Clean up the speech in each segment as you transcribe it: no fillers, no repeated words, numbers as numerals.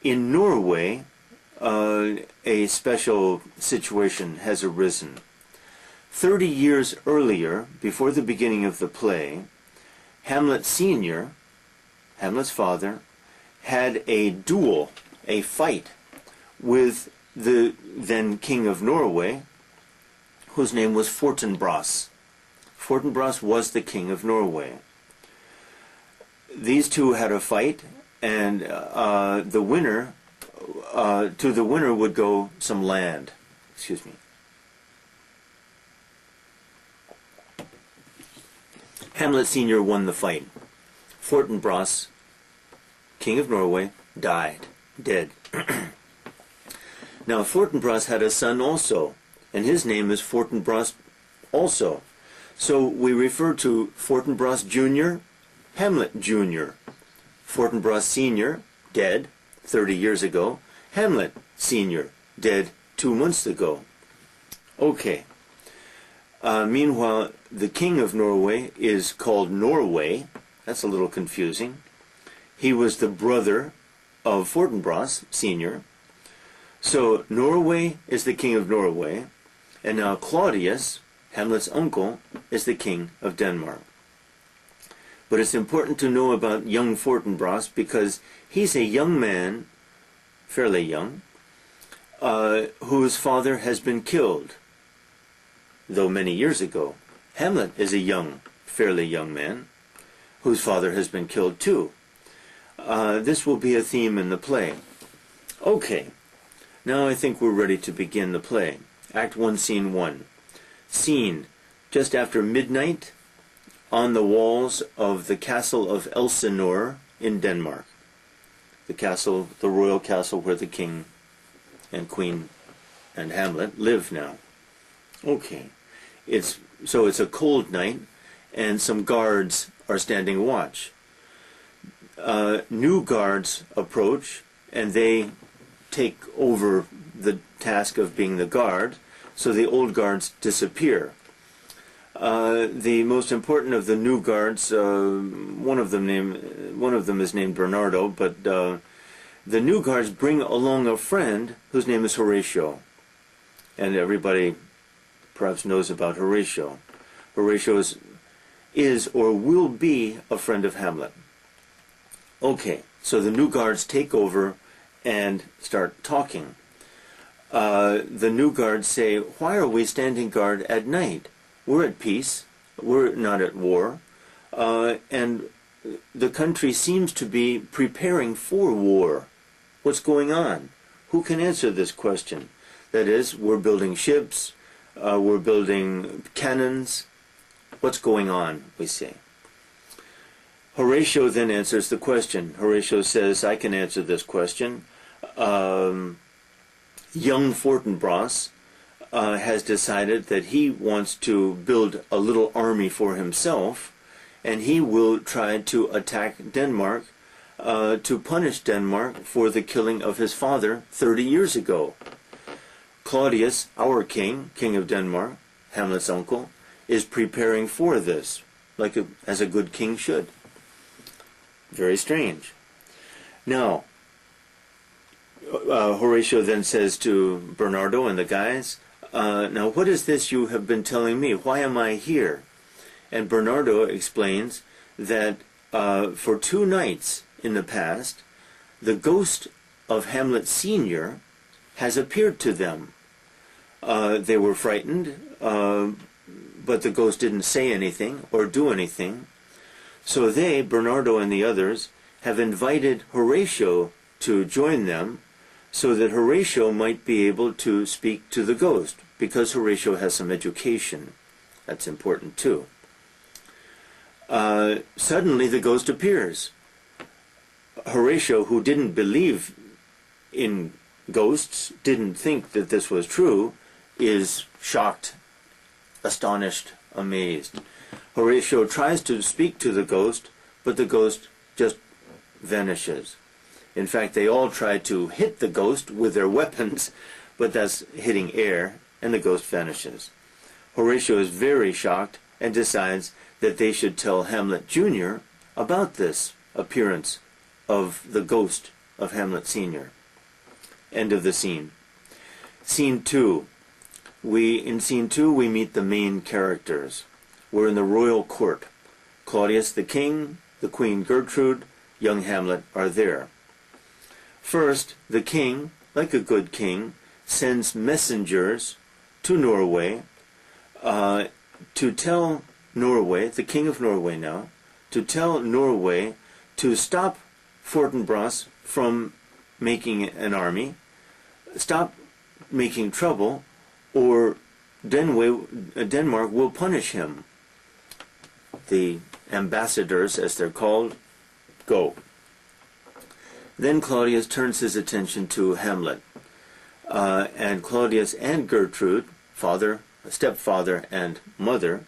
in Norway, a special situation has arisen. 30 years earlier, before the beginning of the play, Hamlet Sr., Hamlet's father, had a duel, a fight, with the then King of Norway, whose name was Fortinbras. Fortinbras was the King of Norway. These two had a fight, and the winner would go some land. Excuse me. Hamlet Sr. won the fight. Fortinbras, King of Norway, died, dead. Now Fortinbras had a son also, and his name is Fortinbras also. So we refer to Fortinbras Jr., Hamlet Jr., Fortinbras Sr., dead 30 years ago, Hamlet Sr., dead 2 months ago. Okay. Meanwhile, the King of Norway is called Norway. That's a little confusing. He was the brother of Fortinbras Sr. So Norway is the King of Norway, and now Claudius, Hamlet's uncle, is the King of Denmark. But it's important to know about young Fortinbras because he's a young man, fairly young, whose father has been killed, though many years ago. Hamlet is a young, fairly young man, whose father has been killed too. This will be a theme in the play. Okay, now I think we're ready to begin the play. Act 1, Scene 1. Scene, just after midnight, on the walls of the castle of Elsinore in Denmark. The castle, the royal castle where the king and queen and Hamlet live now. Okay, it's a cold night, and some guards are standing watch. New guards approach, and they take over the task of being the guard, so the old guards disappear. The most important of the new guards, one of them is named Bernardo, but the new guards bring along a friend whose name is Horatio, and everybody perhaps knows about Horatio. Horatio is or will be a friend of Hamlet. Okay, so the new guards take over and start talking. The new guards say, "Why are we standing guard at night? We're at peace. We're not at war. And the country seems to be preparing for war. What's going on? Who can answer this question? That is, we're building ships, we're building cannons. What's going on?" we say. Horatio then answers the question. Horatio says, "I can answer this question. Young Fortinbras has decided that he wants to build a little army for himself, and he will try to attack Denmark to punish Denmark for the killing of his father 30 years ago. Claudius, our king, King of Denmark, Hamlet's uncle, is preparing for this, as a good king should." Very strange. Now, Horatio then says to Bernardo and the guys, "Now what is this you have been telling me? Why am I here?" And Bernardo explains that for 2 nights in the past, the ghost of Hamlet Sr. has appeared to them. They were frightened, but the ghost didn't say anything or do anything. So they, Bernardo and the others, have invited Horatio to join them so that Horatio might be able to speak to the ghost, because Horatio has some education. That's important too. Suddenly the ghost appears. Horatio, who didn't believe in ghosts, didn't think that this was true, is shocked, astonished, amazed. Horatio tries to speak to the ghost, but the ghost just vanishes. In fact, they all try to hit the ghost with their weapons, but that's hitting air, and the ghost vanishes. Horatio is very shocked and decides that they should tell Hamlet Jr. about this appearance of the ghost of Hamlet Sr. End of the scene. Scene 2. In Scene 2 we meet the main characters. We're in the royal court. Claudius the king, the Queen Gertrude, young Hamlet are there. First, the king, like a good king, sends messengers to Norway to tell Norway, the king of Norway now, to tell Norway to stop Fortinbras from making an army, stop making trouble, or Denmark will punish him. The ambassadors, as they're called, go. Then Claudius turns his attention to Hamlet. And Claudius and Gertrude, father, stepfather, and mother,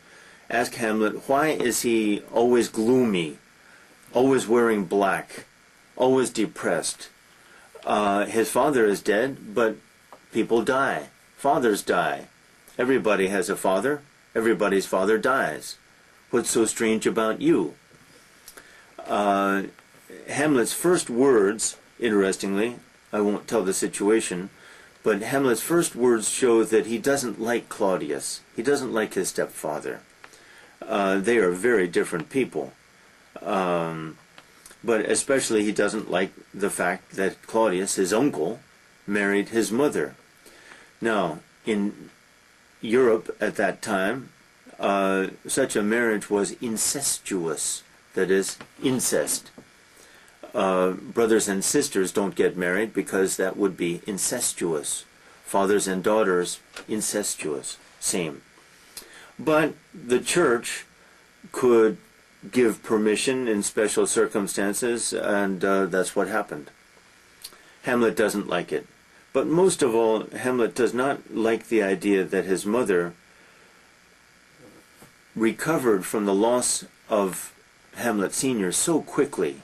ask Hamlet, why is he always gloomy, always wearing black, always depressed? His father is dead, but people die. Fathers die. Everybody has a father. Everybody's father dies. What's so strange about you? Hamlet's first words, interestingly, I won't tell the situation, but Hamlet's first words show that he doesn't like Claudius. He doesn't like his stepfather. They are very different people. But especially he doesn't like the fact that Claudius, his uncle, married his mother. Now, in Europe at that time, such a marriage was incestuous, that is, incest. Brothers and sisters don't get married because that would be incestuous. Fathers and daughters, incestuous, same. But the church could give permission in special circumstances, and that's what happened. Hamlet doesn't like it. But most of all, Hamlet does not like the idea that his mother recovered from the loss of Hamlet Sr. so quickly.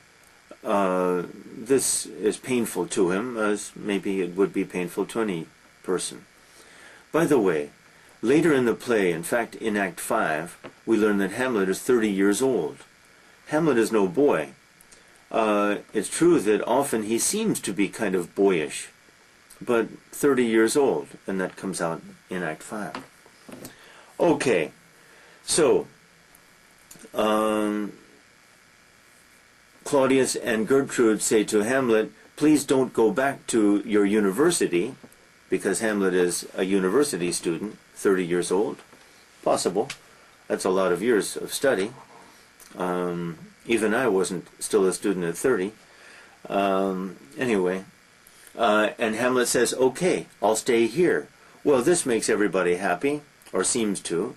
This is painful to him, as maybe it would be painful to any person. By the way, later in the play, in fact in Act 5, we learn that Hamlet is 30 years old. Hamlet is no boy. It's true that often he seems to be kind of boyish, but 30 years old, and that comes out in Act 5. Okay, so Claudius and Gertrude say to Hamlet, please don't go back to your university, because Hamlet is a university student, 30 years old. Possible. That's a lot of years of study. Even I wasn't still a student at 30. Anyway, and Hamlet says, okay, I'll stay here. Well, this makes everybody happy, or seems to.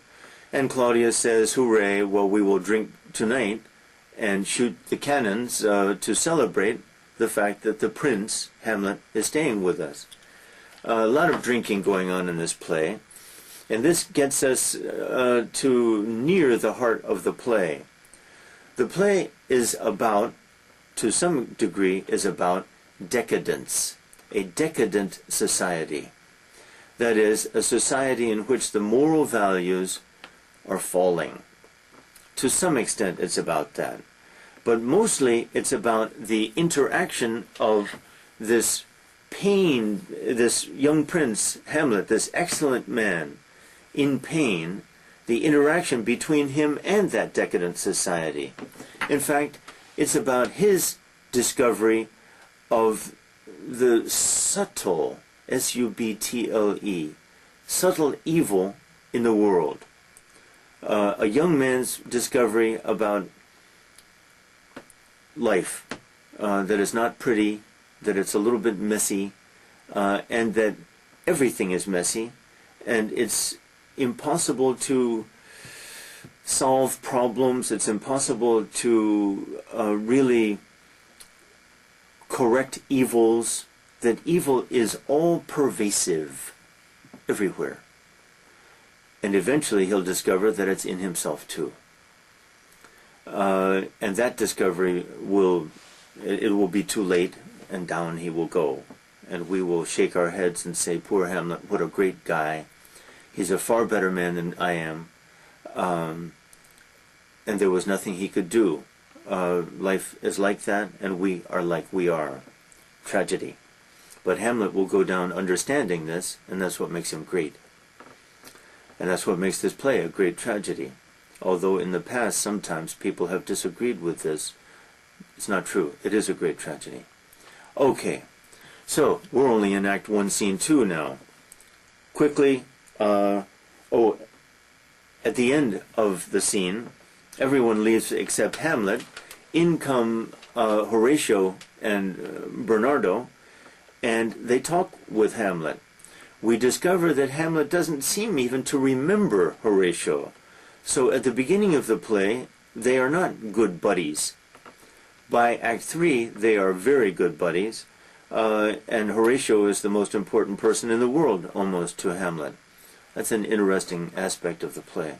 And Claudius says, hooray, well, we will drink tonight and shoot the cannons to celebrate the fact that the prince, Hamlet, is staying with us. A lot of drinking going on in this play, and this gets us to near the heart of the play. The play is about, to some degree, is about decadence, a decadent society. That is, a society in which the moral values are falling. To some extent it's about that. But mostly it's about the interaction of this pain, this young prince, Hamlet, this excellent man, in pain, the interaction between him and that decadent society. In fact, it's about his discovery of the subtle, S-U-B-T-L-E, subtle evil in the world. A young man's discovery about life, that is not pretty, that it's a little bit messy, and that everything is messy, and it's impossible to solve problems, it's impossible to really correct evils, that evil is all pervasive everywhere. And eventually he'll discover that it's in himself too. And that discovery will be too late, and down he will go. And we will shake our heads and say, poor Hamlet, what a great guy. He's a far better man than I am. And there was nothing he could do. Life is like that, and we are like we are. tragedy. But Hamlet will go down understanding this, and that's what makes him great. And that's what makes this play a great tragedy. Although in the past sometimes people have disagreed with this, it's not true. It is a great tragedy. Okay, so we're only in Act 1, Scene 2 now. Quickly, at the end of the scene, everyone leaves except Hamlet. In come Horatio and Bernardo, and they talk with Hamlet. We discover that Hamlet doesn't seem even to remember Horatio. So at the beginning of the play, they are not good buddies. By Act 3, they are very good buddies, and Horatio is the most important person in the world, almost, to Hamlet. That's an interesting aspect of the play.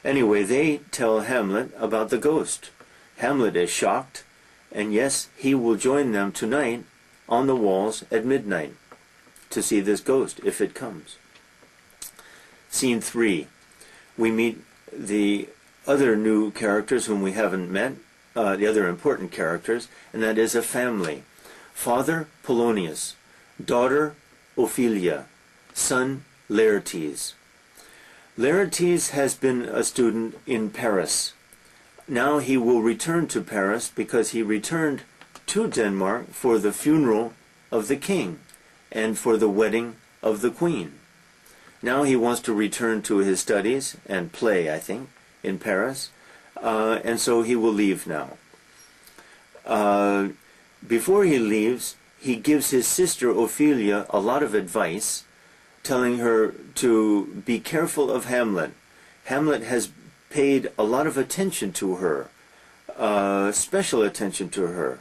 Anyway, they tell Hamlet about the ghost. Hamlet is shocked, and yes, he will join them tonight on the walls at midnight to see this ghost, if it comes. Scene 3. We meet the other new characters whom we haven't met, the other important characters, and that is a family. Father, Polonius. Daughter, Ophelia. Son, Laertes. Laertes has been a student in Paris. Now he will return to Paris because he returned to Denmark for the funeral of the king and for the wedding of the queen. Now he wants to return to his studies and play, I think, in Paris, and so he will leave now. Before he leaves, he gives his sister Ophelia a lot of advice, telling her to be careful of Hamlet. Hamlet has paid a lot of attention to her, special attention to her.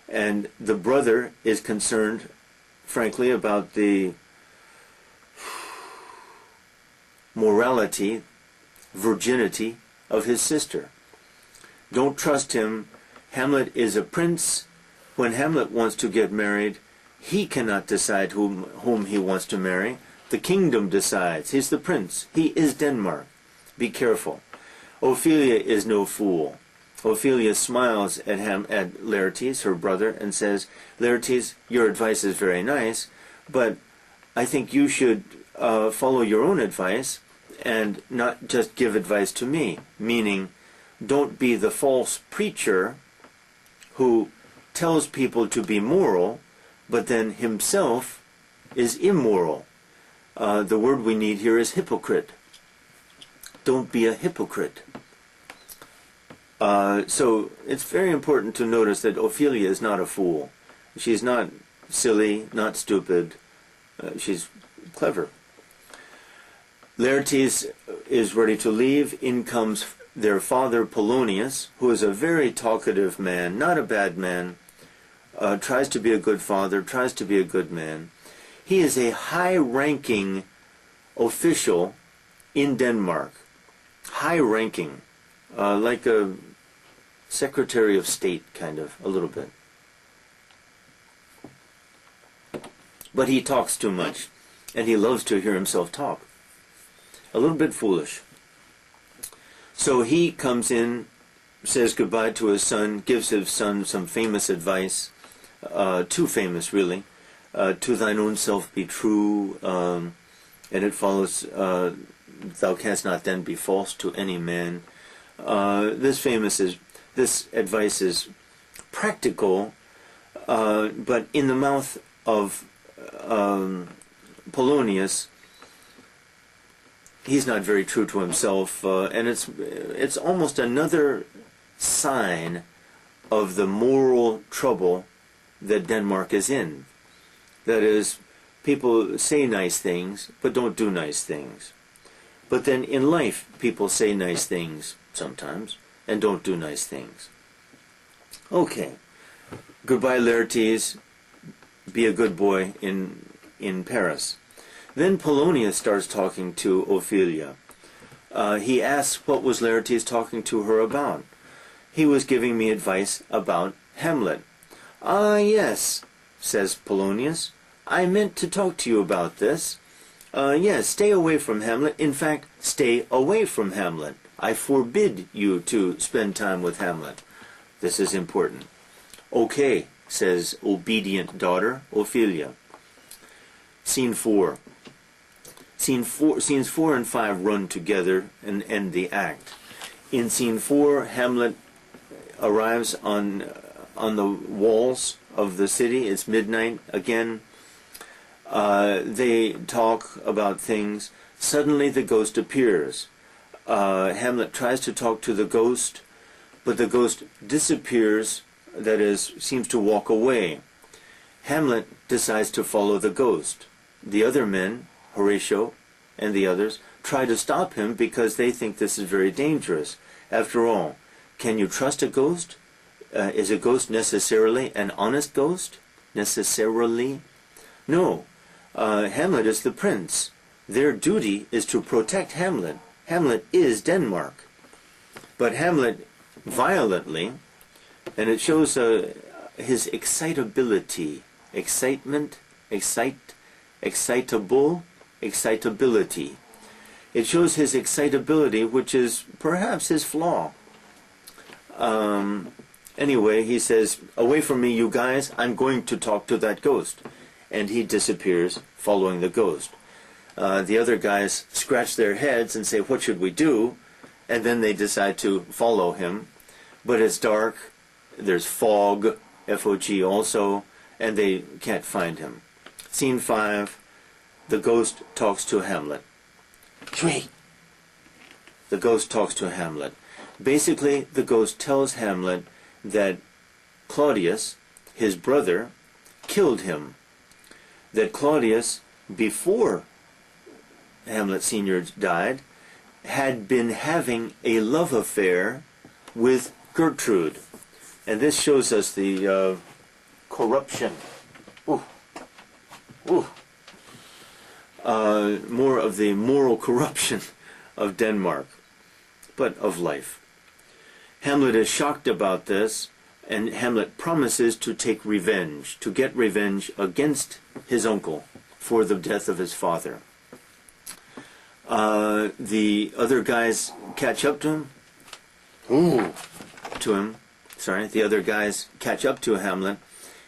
And the brother is concerned, frankly, about the morality, virginity of his sister. Don't trust him. Hamlet is a prince. When Hamlet wants to get married, he cannot decide whom he wants to marry. The kingdom decides. He's the prince. He is Denmark. Be careful. Ophelia is no fool. Ophelia smiles at Laertes, her brother, and says, Laertes, your advice is very nice, but I think you should follow your own advice and not just give advice to me, meaning don't be the false preacher who tells people to be moral, but then himself is immoral. The word we need here is hypocrite. Don't be a hypocrite. So it's very important to notice that Ophelia is not a fool. She's not silly, not stupid. She's clever. Laertes is ready to leave. In comes their father Polonius, who is a very talkative man, not a bad man, tries to be a good father, tries to be a good man. He is a high-ranking official in Denmark. High-ranking, like a Secretary of State, kind of, a little bit. But he talks too much, and he loves to hear himself talk. A little bit foolish. So he comes in, says goodbye to his son, gives his son some famous advice, too famous, really. To thine own self be true, and it follows, thou canst not then be false to any man. This advice is practical, but in the mouth of Polonius, he's not very true to himself, and it's almost another sign of the moral trouble that Denmark is in. That is, people say nice things, but don't do nice things. But then in life, people say nice things sometimes, and don't do nice things. Okay. Goodbye, Laertes. Be a good boy in Paris. Then Polonius starts talking to Ophelia. He asks what was Laertes talking to her about. He was giving me advice about Hamlet. Ah, yes, says Polonius. I meant to talk to you about this. Yes, stay away from Hamlet. In fact, stay away from Hamlet. I forbid you to spend time with Hamlet. This is important. Okay, says obedient daughter Ophelia. Scene 4. Scenes 4 and 5 run together and end the act. In scene 4, Hamlet arrives on the walls of the city. It's midnight again. They talk about things. Suddenly the ghost appears. Hamlet tries to talk to the ghost, but the ghost disappears, that is, seems to walk away. Hamlet decides to follow the ghost. The other men, Horatio and the others, try to stop him because they think this is very dangerous. After all, can you trust a ghost? Is a ghost necessarily an honest ghost? Necessarily? No. Hamlet is the prince. Their duty is to protect Hamlet. Hamlet is Denmark. But Hamlet violently, and it shows his excitability. Excitement, excitability. It shows his excitability, which is perhaps his flaw. Anyway, he says, away from me, you guys, I'm going to talk to that ghost. And he disappears, following the ghost. The other guys scratch their heads and say, what should we do? And then they decide to follow him. But it's dark, there's fog, F-O-G also, and they can't find him. Scene 5, the ghost talks to Hamlet. Shui! The ghost talks to Hamlet. Basically, the ghost tells Hamlet that Claudius, his brother, killed him. That Claudius, before Hamlet Sr. died, had been having a love affair with Gertrude. And this shows us the corruption. More of the moral corruption of Denmark, but of life. Hamlet is shocked about this, and Hamlet promises to take revenge, to get revenge against his uncle for the death of his father. The other guys catch up to him. The other guys catch up to Hamlet,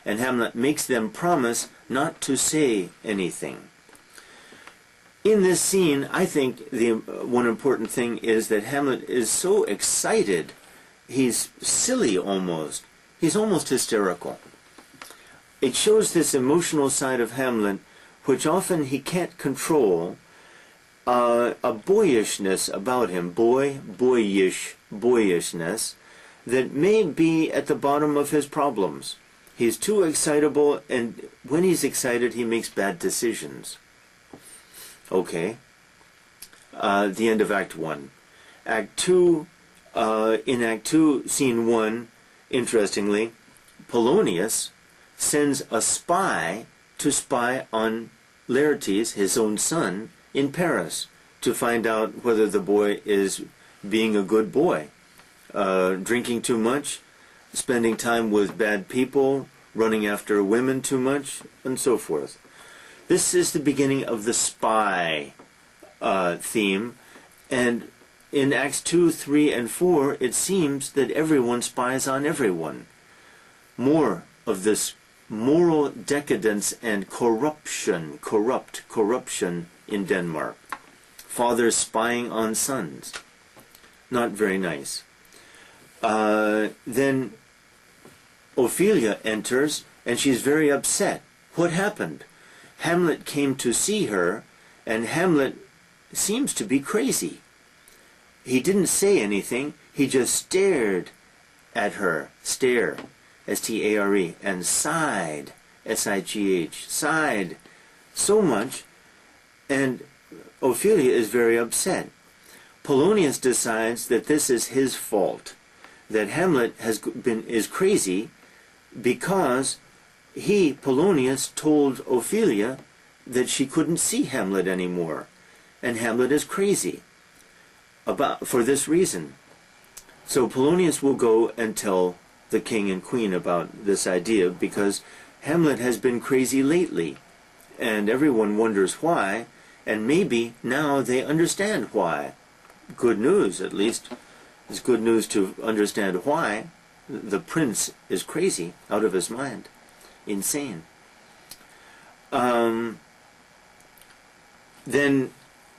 and Hamlet makes them promise not to say anything. In this scene, I think the one important thing is that Hamlet is so excited, he's silly almost. He's almost hysterical. It shows this emotional side of Hamlet, which often he can't control, a boyishness about him, boyishness, that may be at the bottom of his problems. He's too excitable, and when he's excited, he makes bad decisions. Okay. The end of Act 1. Act 2, in Act 2, Scene 1, interestingly, Polonius sends a spy to spy on Laertes, his own son, in Paris, to find out whether the boy is being a good boy. Drinking too much, spending time with bad people, running after women too much, and so forth. This is the beginning of the spy theme, and in Acts 2, 3, and 4, it seems that everyone spies on everyone. More of this moral decadence and corruption in Denmark. Fathers spying on sons. Not very nice. Then Ophelia enters, and she's very upset. What happened? Hamlet came to see her, and Hamlet seems to be crazy. He didn't say anything, he just stared at her. Stare, S-T-A-R-E, and sighed, S-I-G-H, sighed so much, and Ophelia is very upset. Polonius decides that this is his fault, that Hamlet is crazy because he, Polonius, told Ophelia that she couldn't see Hamlet anymore, and Hamlet is crazy for this reason. So Polonius will go and tell the king and queen about this idea, because Hamlet has been crazy lately, and everyone wonders why, and maybe now they understand why. Good news, at least. It's good news to understand why. the prince is crazy, out of his mind, insane. Then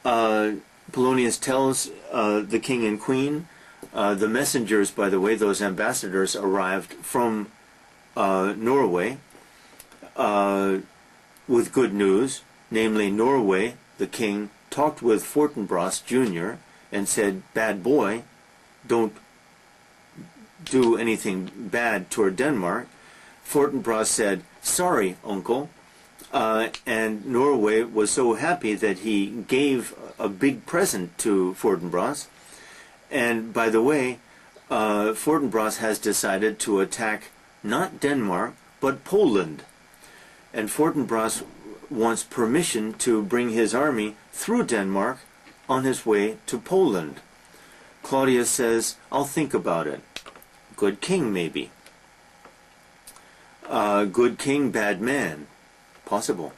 Polonius tells the king and queen, the messengers, by the way, those ambassadors arrived from Norway with good news, namely Norway, the king, talked with Fortinbras Jr. and said, bad boy, don't do anything bad toward Denmark. Fortinbras said, sorry, uncle. And Norway was so happy that he gave a big present to Fortinbras. And by the way, Fortinbras has decided to attack not Denmark, but Poland. And Fortinbras wants permission to bring his army through Denmark on his way to Poland. Claudius says, I'll think about it. Good king, maybe. Good king, bad man. Possible.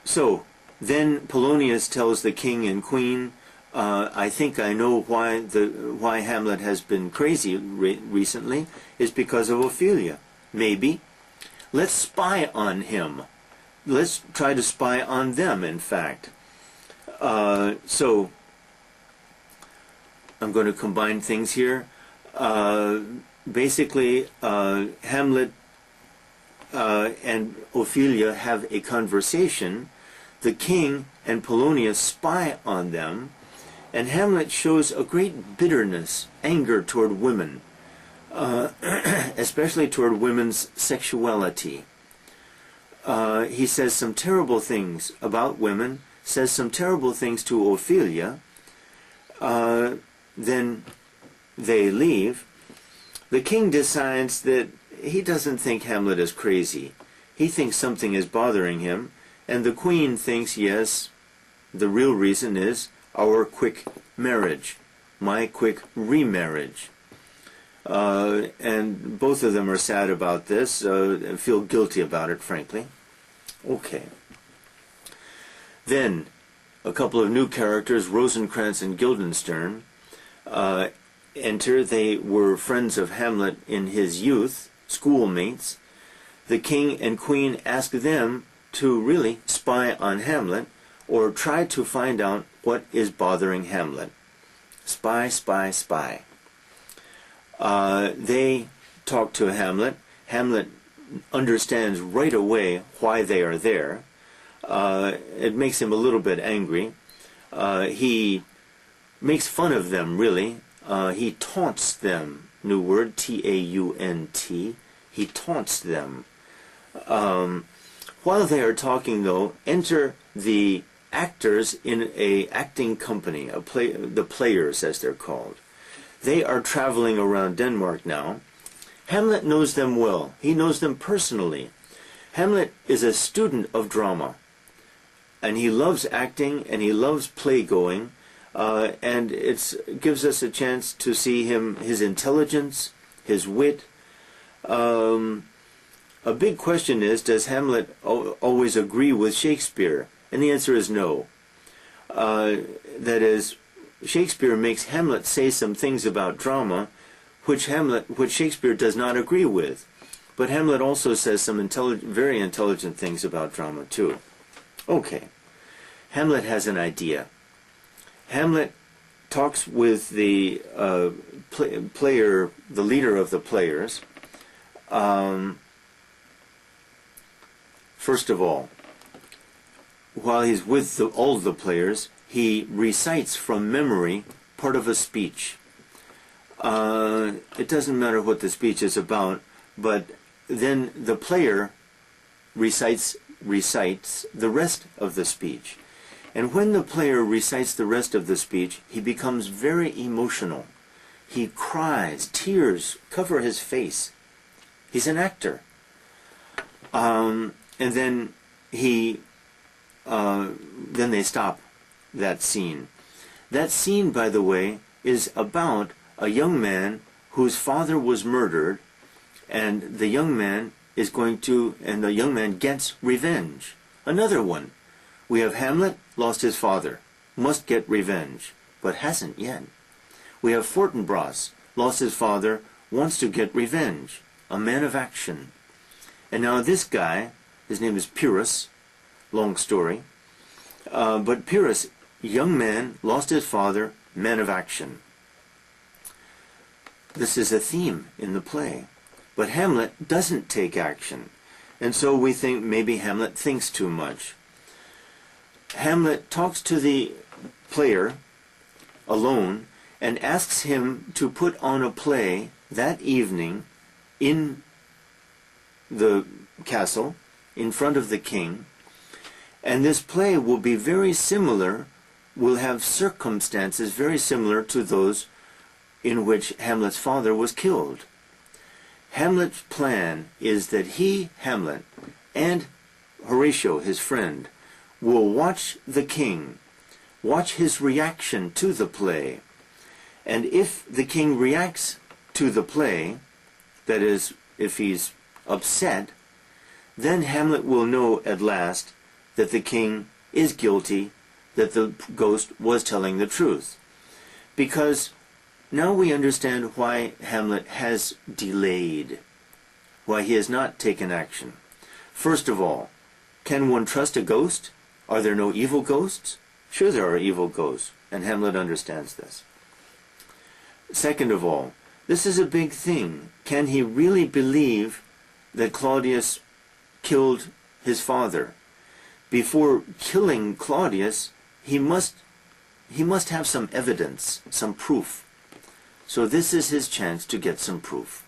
So then Polonius tells the king and queen, I think I know why Hamlet has been crazy recently is because of Ophelia. Maybe. Let's spy on him. Let's try to spy on them, in fact. So I'm going to combine things here. Basically, Hamlet and Ophelia have a conversation. The king and Polonius spy on them, and Hamlet shows a great bitterness, anger toward women, especially toward women's sexuality. He says some terrible things about women, says some terrible things to Ophelia. Then they leave. The king decides that he doesn't think Hamlet is crazy. He thinks something is bothering him, and the queen thinks, yes, the real reason is our quick marriage, my quick remarriage. And both of them are sad about this, and feel guilty about it, frankly. Okay. Then, a couple of new characters, Rosencrantz and Guildenstern, enter. They were friends of Hamlet in his youth, schoolmates. The king and queen ask them to really spy on Hamlet, or try to find out what is bothering Hamlet. Spy, spy, spy. They talk to Hamlet. Hamlet understands right away why they are there. It makes him a little bit angry. He makes fun of them, really. He taunts them. New word, T-A-U-N-T. He taunts them. While they are talking, though, enter the actors in a acting company, the players, as they're called. They are traveling around Denmark now. Hamlet knows them well. He knows them personally. Hamlet is a student of drama, and he loves acting, and he loves play-going, and it gives us a chance to see his intelligence, his wit. A big question is, does Hamlet always agree with Shakespeare? And the answer is no. That is, Shakespeare makes Hamlet say some things about drama which Shakespeare does not agree with. But Hamlet also says some very intelligent things about drama too. Okay. Hamlet has an idea. Hamlet talks with the player, the leader of the players. First of all, while he's with all of the players, he recites from memory part of a speech. It doesn't matter what the speech is about, but then the player recites the rest of the speech. And when the player recites the rest of the speech, he becomes very emotional. He cries, tears cover his face. He's an actor. And then then they stop that scene. That scene, by the way, is about a young man whose father was murdered, and the young man gets revenge. Another one. We have Hamlet, lost his father, must get revenge, but hasn't yet. We have Fortinbras, lost his father, wants to get revenge, a man of action. And now this guy, his name is Pyrrhus, long story, but Pyrrhus, young man, lost his father, man of action. This is a theme in the play. But Hamlet doesn't take action. And so we think maybe Hamlet thinks too much. Hamlet talks to the player alone and asks him to put on a play that evening in the castle in front of the king. And this play will be very similar, will have circumstances very similar to those in which Hamlet's father was killed. Hamlet's plan is that he, Hamlet, and Horatio, his friend, will watch the king, watch his reaction to the play. And if the king reacts to the play, that is, if he's upset, then Hamlet will know at last that the king is guilty, that the ghost was telling the truth. Because now we understand why Hamlet has delayed, why he has not taken action. First of all, can one trust a ghost? Are there no evil ghosts? Sure, there are evil ghosts, and Hamlet understands this. Second of all, this is a big thing. Can he really believe that Claudius killed his father? Before killing Claudius, he must have some evidence, some proof. So this is his chance to get some proof.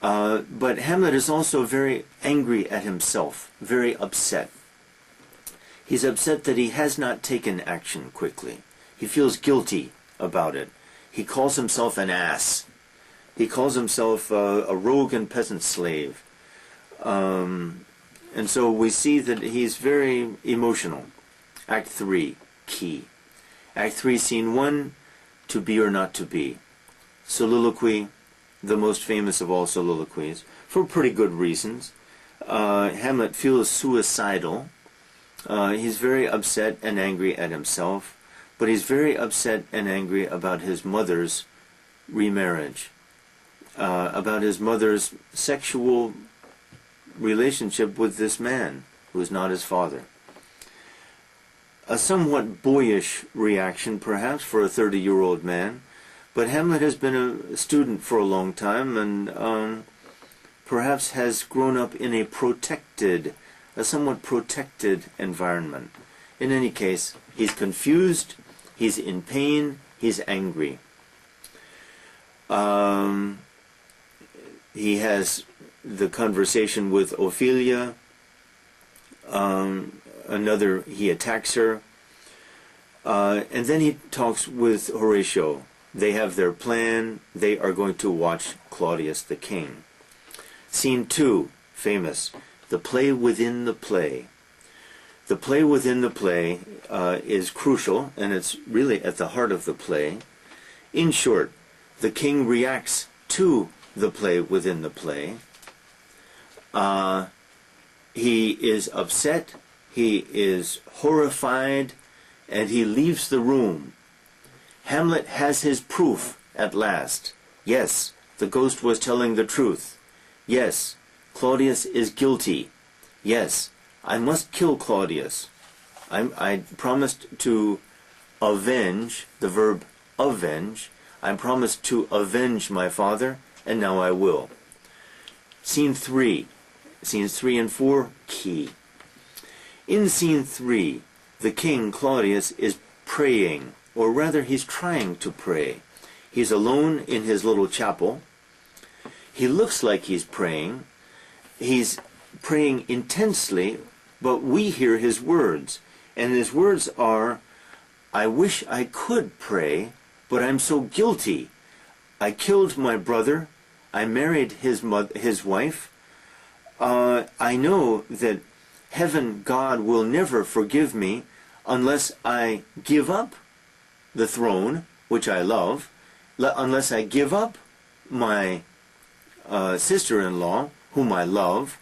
But Hamlet is also very angry at himself, very upset. He's upset that he has not taken action quickly. He feels guilty about it. He calls himself an ass. He calls himself a rogue and peasant slave. And so we see that he's very emotional. Act 3, key. Act 3, scene 1, to be or not to be. Soliloquy, the most famous of all soliloquies, for pretty good reasons. Hamlet feels suicidal. He's very upset and angry at himself, but he's very upset and angry about his mother's remarriage, about his mother's sexual relationship with this man who is not his father. A somewhat boyish reaction, perhaps, for a 30-year-old man, but Hamlet has been a student for a long time and perhaps has grown up in a somewhat protected environment. In any case, he's confused, he's in pain, he's angry. He has the conversation with Ophelia. He attacks her. And then he talks with Horatio. They have their plan. They are going to watch Claudius the king. Scene 2, famous. The play within the play. The play within the play is crucial, and it's really at the heart of the play. In short, the king reacts to the play within the play. He is upset, he is horrified, and he leaves the room. Hamlet has his proof at last. Yes, the ghost was telling the truth. Yes, Claudius is guilty. Yes, I must kill Claudius. I promised to avenge, the verb avenge. I promised to avenge my father, and now I will. Scene 3. Scenes 3 and 4, key. In scene 3, the king, Claudius, is praying, or rather he's trying to pray. He's alone in his little chapel. He looks like he's praying. He's praying intensely, but we hear his words. And his words are, I wish I could pray, but I'm so guilty. I killed my brother. I married his wife. I know that heaven, God, will never forgive me unless I give up the throne, which I love, unless I give up my sister-in-law, whom I love.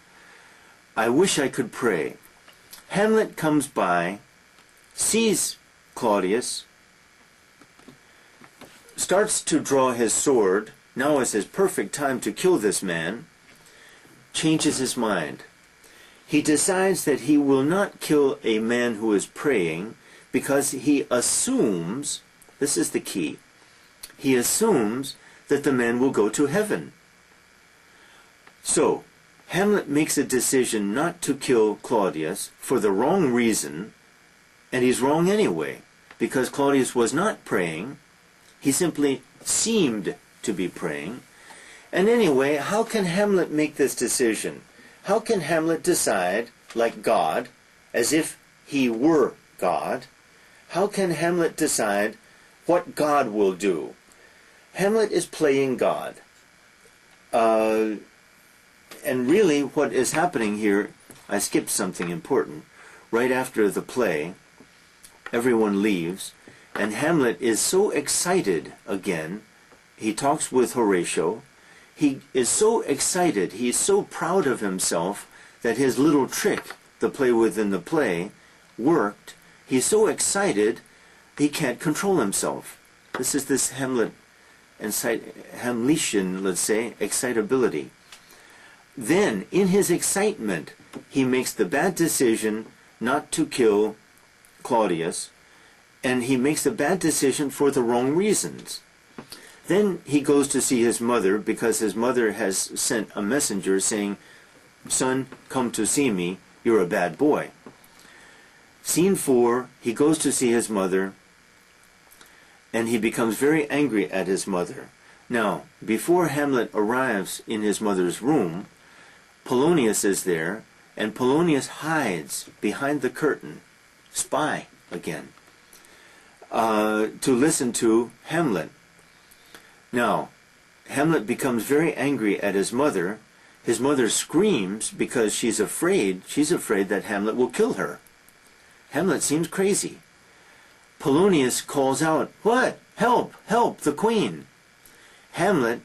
I wish I could pray. Hamlet comes by, sees Claudius, starts to draw his sword. Now is his perfect time to kill this man. Changes his mind. He decides that he will not kill a man who is praying because he assumes, this is the key, he assumes that the man will go to heaven. So, Hamlet makes a decision not to kill Claudius for the wrong reason, and he's wrong anyway, because Claudius was not praying. He simply seemed to be praying. And anyway, how can Hamlet make this decision? How can Hamlet decide, like God, as if he were God? How can Hamlet decide what God will do? Hamlet is playing God. And really what is happening here, I skipped something important. Right after the play, everyone leaves, and Hamlet is so excited again. He talks with Horatio. He is so excited, he is so proud of himself that his little trick, the play within the play, worked. He's so excited, he can't control himself. This is this Hamletian, let's say, excitability. Then, in his excitement, he makes the bad decision not to kill Claudius, and he makes a bad decision for the wrong reasons. Then he goes to see his mother because his mother has sent a messenger saying, "Son, come to see me, you're a bad boy." Scene 4, he goes to see his mother, and he becomes very angry at his mother. Now, before Hamlet arrives in his mother's room, Polonius is there, and Polonius hides behind the curtain, spy again, to listen to Hamlet. Now, Hamlet becomes very angry at his mother. His mother screams because she's afraid that Hamlet will kill her. Hamlet seems crazy. Polonius calls out, "What? Help! Help! The queen!" Hamlet,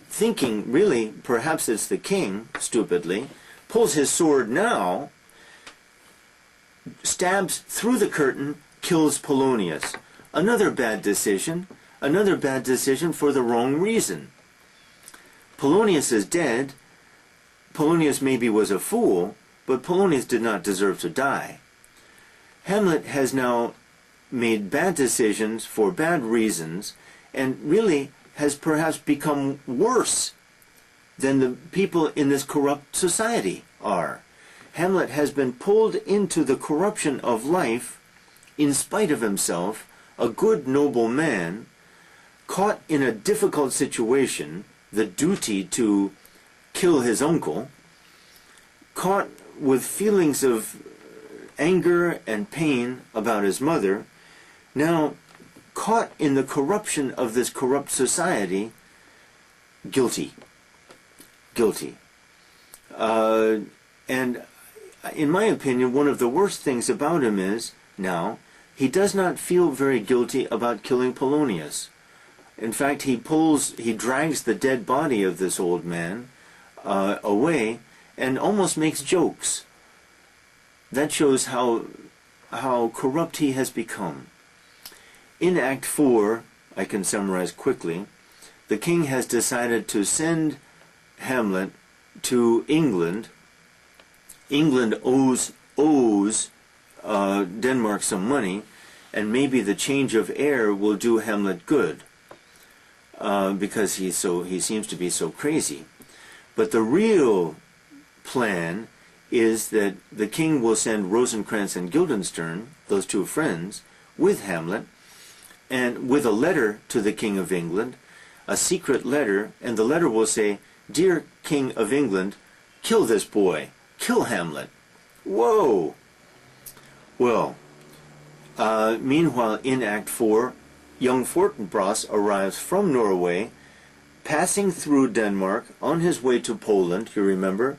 thinking really perhaps it's the king, stupidly, pulls his sword now, stabs through the curtain, kills Polonius. Another bad decision for the wrong reason. Polonius is dead. Polonius maybe was a fool, but Polonius did not deserve to die. Hamlet has now made bad decisions for bad reasons, and really has perhaps become worse than the people in this corrupt society are. Hamlet has been pulled into the corruption of life in spite of himself, a good, noble man, caught in a difficult situation, the duty to kill his uncle, caught with feelings of anger and pain about his mother, now caught in the corruption of this corrupt society, guilty. And in my opinion, one of the worst things about him is, now, he does not feel very guilty about killing Polonius. In fact, he drags the dead body of this old man away and almost makes jokes. That shows how corrupt he has become. In Act 4, I can summarize quickly, the king has decided to send Hamlet to England. England owes Denmark some money, and maybe the change of air will do Hamlet good. Because he seems to be so crazy. But the real plan is that the king will send Rosencrantz and Guildenstern, those two friends, with Hamlet, and with a letter to the King of England, a secret letter, and the letter will say, "Dear King of England, kill this boy, kill Hamlet." Whoa! Well, meanwhile, in Act 4, young Fortinbras arrives from Norway, passing through Denmark on his way to Poland, you remember?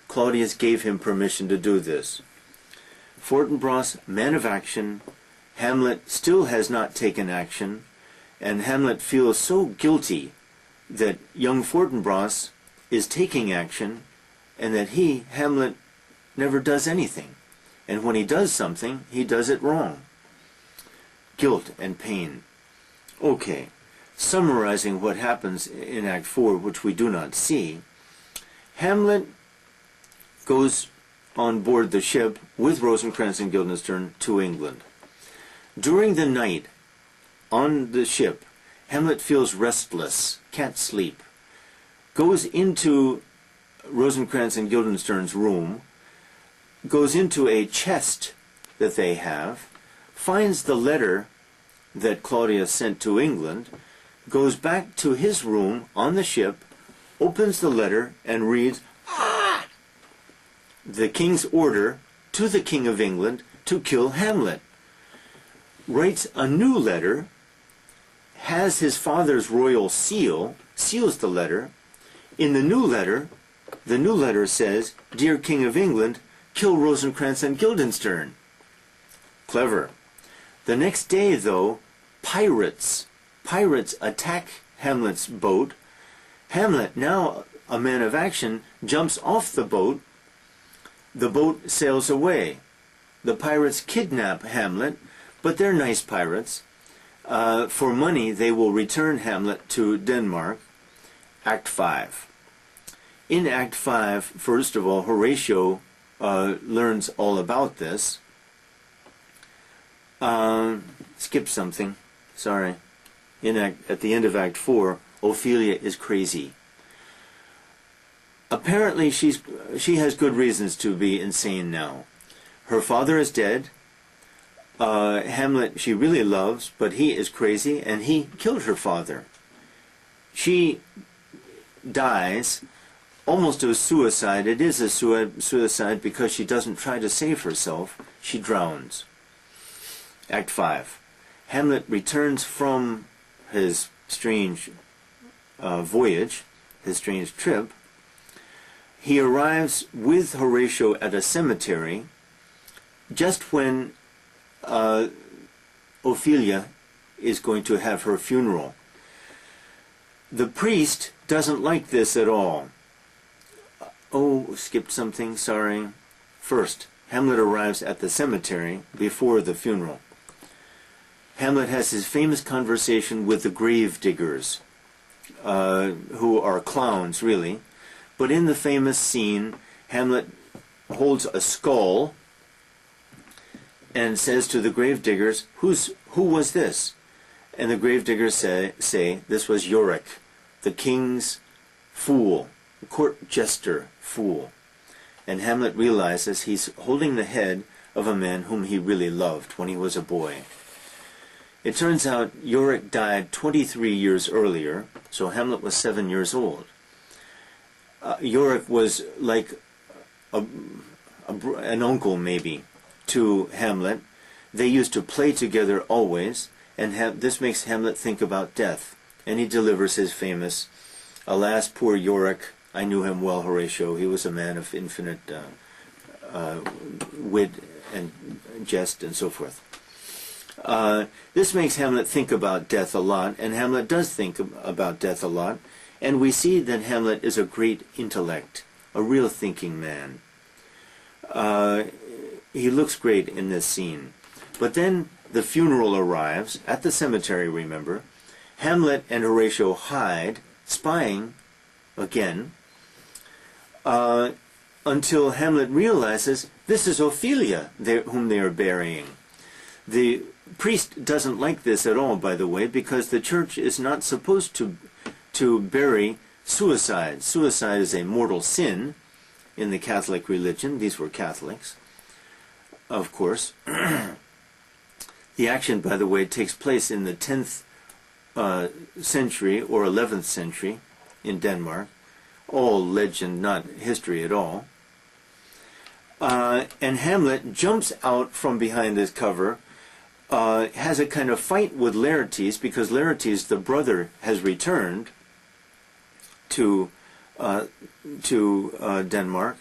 Claudius gave him permission to do this. Fortinbras, man of action. Hamlet still has not taken action, and Hamlet feels so guilty that young Fortinbras is taking action, and that Hamlet, never does anything. And when he does something, he does it wrong. Guilt and pain. Okay, summarizing what happens in Act 4, which we do not see, Hamlet goes on board the ship with Rosencrantz and Guildenstern to England. During the night on the ship, Hamlet feels restless, can't sleep, goes into Rosencrantz and Guildenstern's room, goes into a chest that they have, finds the letter that Claudia sent to England, goes back to his room on the ship, opens the letter, and reads, the king's order to the King of England to kill Hamlet. Writes a new letter, has his father's royal seal, seals the letter. In the new letter says, Dear King of England, kill Rosencrantz and Guildenstern. Clever. The next day, though, pirates attack Hamlet's boat. Hamlet, now a man of action, jumps off the boat. The boat sails away. The pirates kidnap Hamlet, but they're nice pirates. For money, they will return Hamlet to Denmark. Act 5. In Act 5, first of all, Horatio learns all about this. Skip something. Sorry. At the end of Act 4, Ophelia is crazy. Apparently, she has good reasons to be insane now. Her father is dead. Hamlet she really loves, but he is crazy, and he killed her father. She dies almost a suicide. It is a suicide because she doesn't try to save herself. She drowns. Act 5. Hamlet returns from his strange voyage, his strange trip. He arrives with Horatio at a cemetery just when Ophelia is going to have her funeral. The priest doesn't like this at all. Oh, skipped something, sorry. First, Hamlet arrives at the cemetery before the funeral. Hamlet has his famous conversation with the grave diggers, who are clowns, really. But in the famous scene, Hamlet holds a skull and says to the grave diggers, who was this? And the grave diggers say this was Yorick, the king's fool, the court jester fool. And Hamlet realizes he's holding the head of a man whom he really loved when he was a boy. It turns out Yorick died 23 years earlier, so Hamlet was 7 years old. Yorick was like an uncle, maybe, to Hamlet. They used to play together always, and this makes Hamlet think about death. And he delivers his famous, Alas, poor Yorick, I knew him well, Horatio. He was a man of infinite wit and jest and so forth. This makes Hamlet think about death a lot, and Hamlet does think about death a lot. And we see that Hamlet is a great intellect, a real thinking man. He looks great in this scene. But then the funeral arrives, at the cemetery, remember. Hamlet and Horatio hide, spying, again, until Hamlet realizes this is Ophelia whom they are burying. The priest doesn't like this at all, by the way, because the church is not supposed to bury suicide. Suicide is a mortal sin in the Catholic religion. These were Catholics, of course. The action, by the way, takes place in the 10th century or 11th century in Denmark. All legend, not history at all. And Hamlet jumps out from behind this cover, has a kind of fight with Laertes, because Laertes, the brother, has returned to Denmark,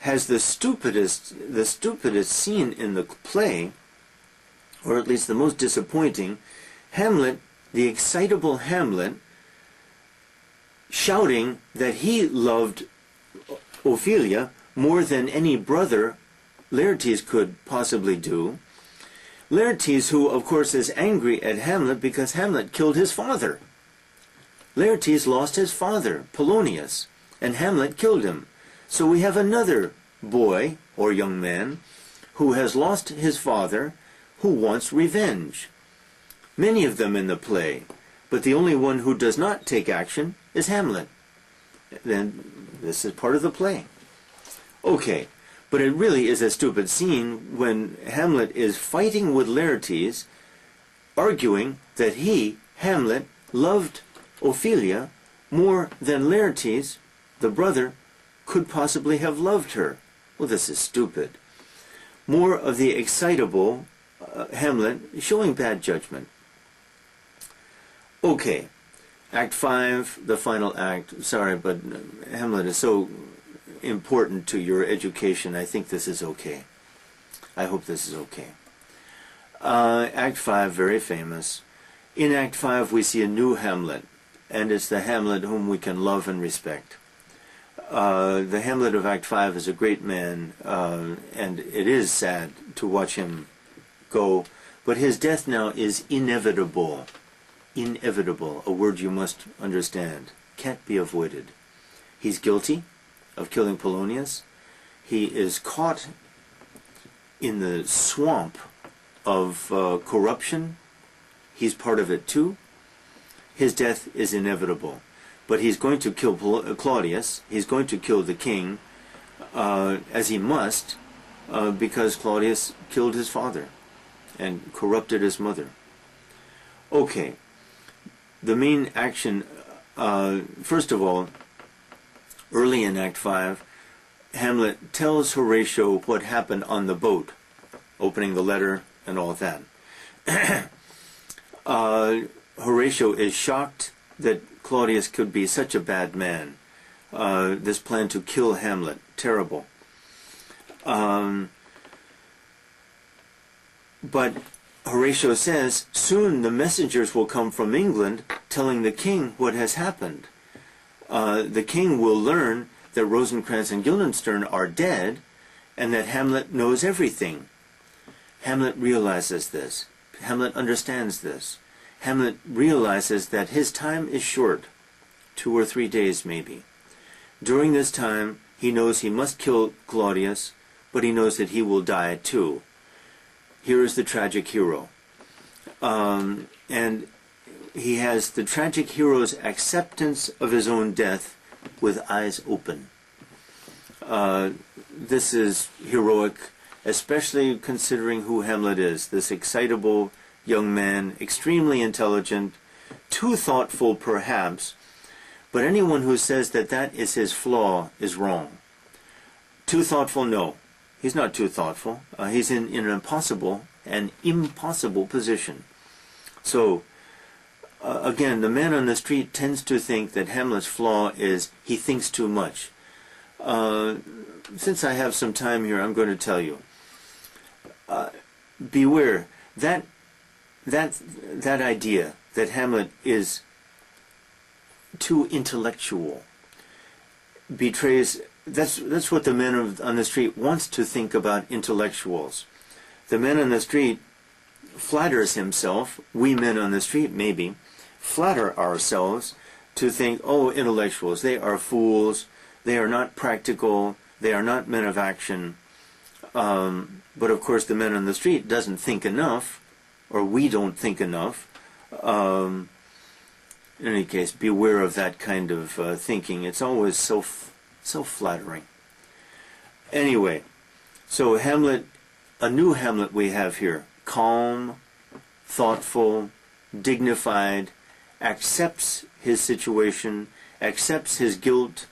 has the stupidest scene in the play, or at least the most disappointing. Hamlet, the excitable Hamlet, shouting that he loved Ophelia more than any brother Laertes could possibly do. Laertes, who of course is angry at Hamlet because Hamlet killed his father. Laertes lost his father, Polonius, and Hamlet killed him. So we have another boy, or young man, who has lost his father, who wants revenge. Many of them in the play, but the only one who does not take action is Hamlet. Then this is part of the play. Okay, but it really is a stupid scene when Hamlet is fighting with Laertes, arguing that he, Hamlet, loved Ophelia more than Laertes, the brother, could possibly have loved her. Well, this is stupid. More of the excitable Hamlet showing bad judgment. Okay, Act 5, the final act. Sorry, but Hamlet is so important to your education. I think this is okay. I hope this is okay. Act 5, very famous. In Act 5, we see a new Hamlet, and it's the Hamlet whom we can love and respect. The Hamlet of Act 5 is a great man, and it is sad to watch him go, but his death now is inevitable. Inevitable, a word you must understand. Can't be avoided. He's guilty of killing Polonius. He is caught in the swamp of corruption. He's part of it too. His death is inevitable. But he's going to kill Claudius. He's going to kill the king, as he must, because Claudius killed his father and corrupted his mother. Okay. The main action, first of all, early in Act 5, Hamlet tells Horatio what happened on the boat, opening the letter and all that. Horatio is shocked that Claudius could be such a bad man. This plan to kill Hamlet, terrible. But Horatio says, soon the messengers will come from England telling the king what has happened. The king will learn that Rosencrantz and Guildenstern are dead and that Hamlet knows everything. Hamlet realizes this. Hamlet understands this. Hamlet realizes that his time is short, 2 or 3 days maybe. During this time, he knows he must kill Claudius, but he knows that he will die too. Here is the tragic hero. And he has the tragic hero's acceptance of his own death with eyes open. This is heroic, especially considering who Hamlet is, this excitable young man, extremely intelligent, too thoughtful perhaps, but anyone who says that that is his flaw is wrong. Too thoughtful, no. He's not too thoughtful. He's in an impossible position. So, again, the man on the street tends to think that Hamlet's flaw is he thinks too much. Since I have some time here, I'm going to tell you. Beware. That idea that Hamlet is too intellectual betrays. That's what the man on the street wants to think about intellectuals. The man on the street flatters himself, we men on the street maybe, flatter ourselves to think, oh, intellectuals, they are fools, they are not practical, they are not men of action. But of course the man on the street doesn't think enough, or we don't think enough. In any case, beware of that kind of thinking. It's always so flattering. Anyway, so Hamlet, a new Hamlet we have here, calm, thoughtful, dignified, accepts his situation, accepts his guilt,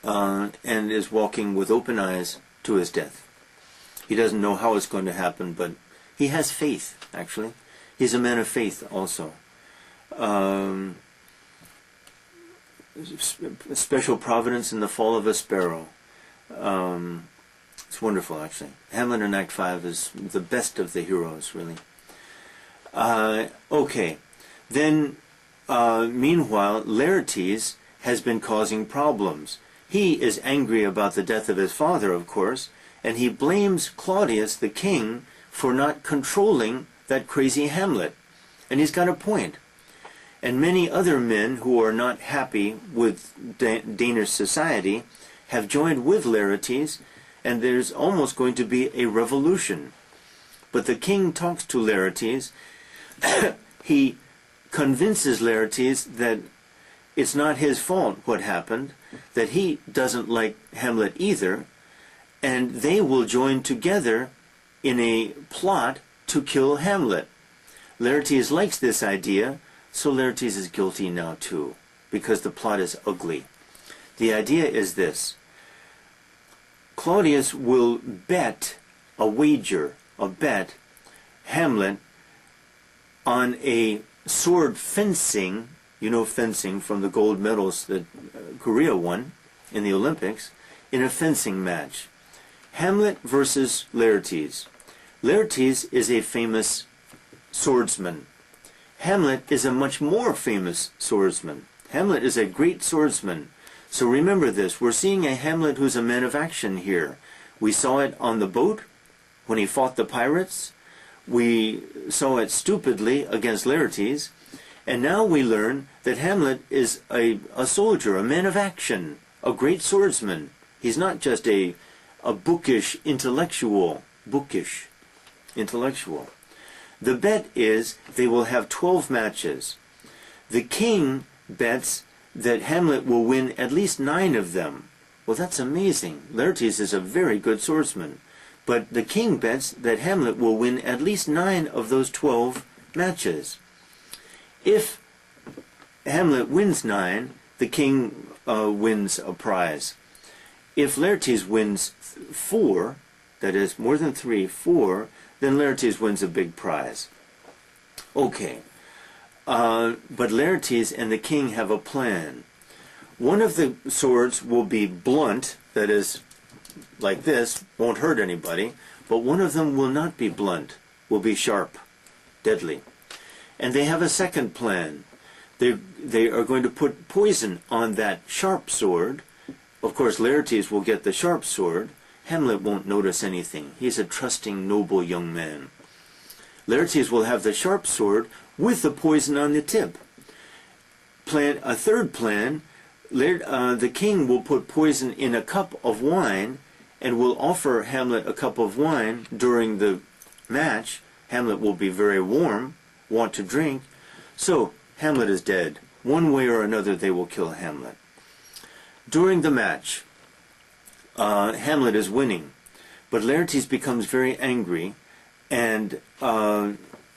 and is walking with open eyes to his death. He doesn't know how it's going to happen, but he has faith, actually. He's a man of faith also. Special providence in the fall of a sparrow. It's wonderful, actually. Hamlet in Act 5 is the best of the heroes, really. Okay. Then, meanwhile, Laertes has been causing problems. He is angry about the death of his father, of course, and he blames Claudius, the king, for not controlling that crazy Hamlet. And he's got a point. And many other men who are not happy with Danish society have joined with Laertes, and there's almost going to be a revolution. But the king talks to Laertes. He convinces Laertes that it's not his fault what happened, that he doesn't like Hamlet either, and they will join together in a plot to kill Hamlet. Laertes likes this idea, so Laertes is guilty now too, because the plot is ugly. The idea is this. Claudius will bet Hamlet on a sword fencing, you know fencing from the gold medals that Korea won in the Olympics, in a fencing match. Hamlet versus Laertes. Laertes is a famous swordsman. Hamlet is a much more famous swordsman. Hamlet is a great swordsman. So remember this, we're seeing a Hamlet who's a man of action here. We saw it on the boat when he fought the pirates. We saw it stupidly against Laertes. And now we learn that Hamlet is a soldier, a man of action, a great swordsman. He's not just a bookish intellectual. The bet is they will have 12 matches. The king bets that Hamlet will win at least 9 of them. Well, that's amazing. Laertes is a very good swordsman. But the king bets that Hamlet will win at least 9 of those 12 matches. If Hamlet wins 9, the king wins a prize. If Laertes wins 4, that is more than 3, 4, then Laertes wins a big prize. Okay. But Laertes and the king have a plan. One of the swords will be blunt, that is, like this, won't hurt anybody, but one of them will not be blunt, will be sharp, deadly. And they have a second plan. They are going to put poison on that sharp sword. Of course, Laertes will get the sharp sword. Hamlet won't notice anything. He's a trusting, noble young man. Laertes will have the sharp sword with the poison on the tip. A third plan, the king will put poison in a cup of wine and will offer Hamlet a cup of wine during the match. Hamlet will be very warm, want to drink. So Hamlet is dead. One way or another they will kill Hamlet. During the match, Hamlet is winning, but Laertes becomes very angry and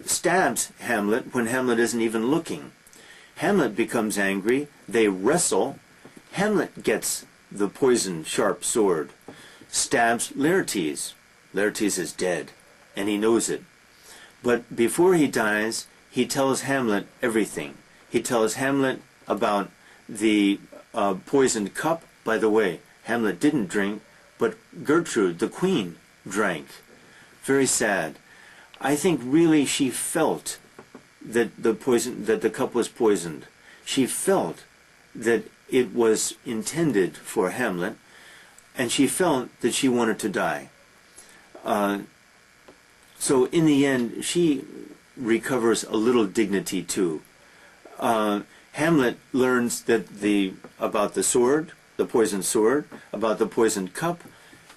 stabs Hamlet when Hamlet isn't even looking. Hamlet becomes angry, they wrestle, Hamlet gets the poisoned sharp sword, stabs Laertes. Laertes is dead, and he knows it. But before he dies, he tells Hamlet everything. He tells Hamlet about the poisoned cup. By the way, Hamlet didn't drink, but Gertrude, the queen, drank. Very sad. I think really she felt that the cup was poisoned. She felt that it was intended for Hamlet, and she felt that she wanted to die. So in the end, she recovers a little dignity too. Hamlet learns that about the sword, the poisoned sword, about the poisoned cup,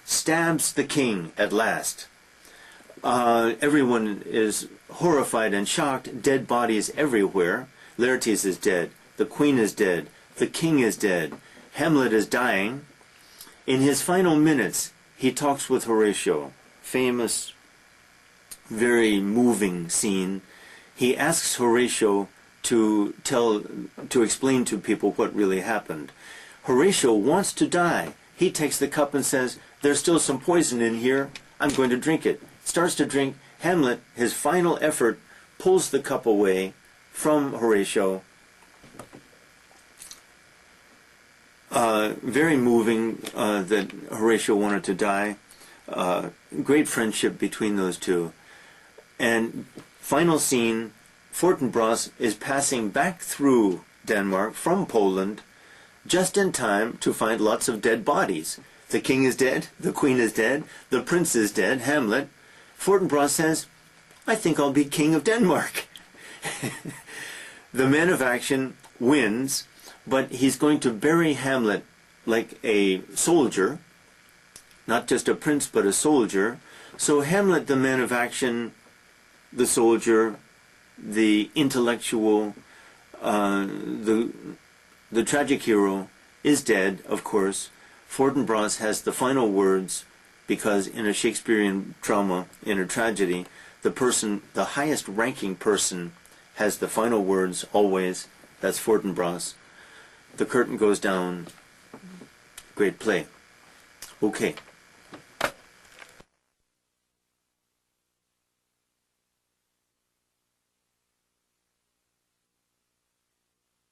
stabs the king at last. Everyone is horrified and shocked. Dead bodies everywhere. Laertes is dead. The queen is dead. The king is dead. Hamlet is dying. In his final minutes, he talks with Horatio. Famous, very moving scene. He asks Horatio to explain to people what really happened. Horatio wants to die. He takes the cup and says, "There's still some poison in here. I'm going to drink it." Starts to drink. Hamlet, his final effort, pulls the cup away from Horatio. Very moving that Horatio wanted to die. Great friendship between those two. And final scene, Fortinbras is passing back through Denmark from Poland just in time to find lots of dead bodies. The king is dead, the queen is dead, the prince is dead, Hamlet, Fortinbras says, I think I'll be king of Denmark. The man of action wins, but he's going to bury Hamlet like a soldier, not just a prince, but a soldier. So Hamlet, the man of action, the soldier, the intellectual, the tragic hero, is dead, of course. Fortinbras has the final words, because in a Shakespearean drama, in a tragedy, the highest ranking person has the final words always. That's Fortinbras. The curtain goes down. Great play. Okay.